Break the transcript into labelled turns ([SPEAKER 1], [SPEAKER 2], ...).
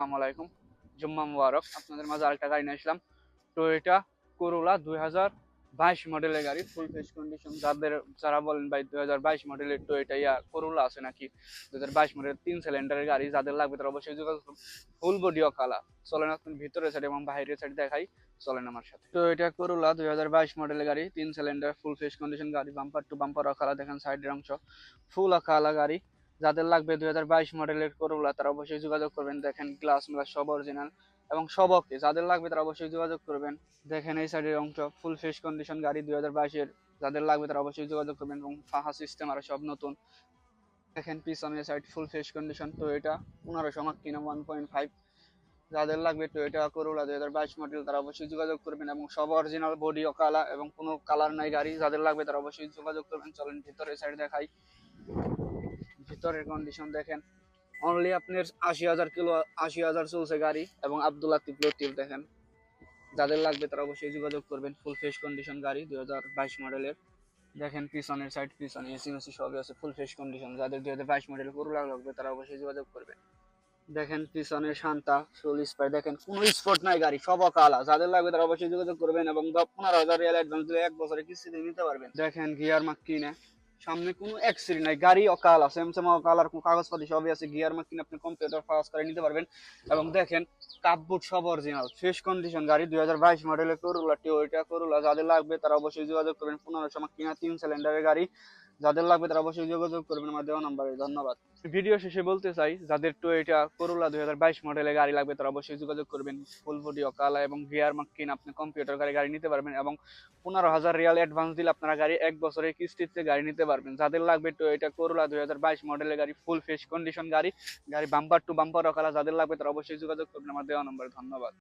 [SPEAKER 1] আসসালামু আলাইকুম, জুম্মা মুবারক। আপনাদের মাঝে আরেকটা গাড়ি নিয়ে আসলাম, টয়োটা করোলা 2022 মডেলের গাড়ি, ফুল ফ্রেশ কন্ডিশন। যারা বলেন ভাই 2022 মডেলের টয়োটা করোলা আছে নাকি, 2022 মডেলের 3 সিলিন্ডারের গাড়ি যাদের লাগবে তারা অবশ্যই যোগাযোগ করুন। ফুল বডি ও কালা। চলেন আপনার ভিতরের সাইড এবং বাইরের সাইড দেখাই, চলেন আমার সাথে। টয়োটা করোলা 2022 মডেলের গাড়ি, 3 সিলিন্ডার, ফুল ফ্রেশ কন্ডিশন গাড়ি, বাম্পার টু বাম্পার ও কালা। দেখেন সাইডের অংশ ফুল ও কালা গাড়ি। যাদের লাগবে 2022 মডেলের করোলা তারা অবশ্যই যোগাযোগ করবেন। দেখেন গ্লাস মিলাস সব অরিজিনাল এবং সব ওকে। যাদের লাগবে তারা অবশ্যই যোগাযোগ করবেন। দেখেন এই সাইডের অংশ ফুল ফ্রেশ কন্ডিশন গাড়ি 2022-এর। যাদের লাগবে তারা অবশ্যই যোগাযোগ করবেন এবং ফাহা সিস্টেম আর সব নতুন। দেখেন পিছনের side full fresh condition Toyota 1500 মাক্কিনা 1.5। যাদের লাগবে টয়োটা করোলা 2022 মডেল তারা অবশ্যই যোগাযোগ করবেন এবং সব অরিজিনাল বডি ও কালার এবং কোনো কালার নাই গাড়ি। যাদের লাগবে তারা অবশ্যই যোগাযোগ করবেন। চলেন ভিতরের সাইড দেখাই। ভিতরের কন্ডিশন দেখেন, অনলি আপনার 80,000 চলছে গাড়ি এবং আব্দুল লাতিফ লতিফ। দেখেন যাদের লাগবে তারা অবশ্যই যোগাযোগ করবেন। ফুল ফ্রেশ কন্ডিশন গাড়ি 2022 মডেলের। দেখেন পিছনের সাইড, পিছনে এসি মেসি সবই আছে, ফুল ফ্রেশ কন্ডিশন। যাদের 2022 মডেল করোলা লাগবে তারা অবশ্যই যোগাযোগ করবেন। দেখেন পিছনে শান্তা সোল স্পাই। দেখেন কোনো স্পট নাই গাড়ি, সব কালা। যাদের লাগবে তারা অবশ্যই যোগাযোগ করবেন এবং 15,000 রিয়াল অ্যাডভান্স দিলে 1 বছরে কিস্তিতে নিতে পারবেন। দেখেন গিয়ার মাক্কিনে সামনে কোনো অ্যাক্সিডেন্ট নাই, গাড়ি অকাল আছে, এমসেমা কালার কাগজপাতি সবই আছে। গিয়ার মাক্কিনে আপনি কম্পিউটার ফাস্ট করে নিতে পারবেন এবং দেখেন কাপবোর্ড সব অরিজিনাল ফ্রেশ কন্ডিশন গাড়ি 2022 মডেলের করোলা টয়োটা করোলা। যাদের লাগবে তারা অবশ্যই যোগাযোগ করবেন। 1500 মাক্কিনা 3 সিলিন্ডারের গাড়ি। যাদের লাগবে তারা অবশ্যই যোগাযোগ করবেন আমার দেওয়া নাম্বারে। ধন্যবাদ। ভিডিও শেষে বলতে চাই, যাদের টয়োটা করোলা 2022 মডেলের গাড়ি লাগবে তারা অবশ্যই যোগাযোগ করবেন। ফুল বডি কালা এবং গিয়ার মাক্কিন আপনি কম্পিউটার গাড়ি নিতে পারবেন এবং 15,000 রিয়াল অ্যাডভান্স দিলে আপনারা গাড়ি 1 বছরের কিস্তিতে গাড়ি নিতে পারবেন। যাদের লাগবে টয়োটা করোলা 2022 মডেলের গাড়ি, ফুল ফ্রেশ কন্ডিশন গাড়ি, গাড়ি বাম্পার টু বাম্পার কালা। যাদের লাগবে তারা অবশ্যই যোগাযোগ করবেন আমার দেওয়া নম্বরে। ধন্যবাদ।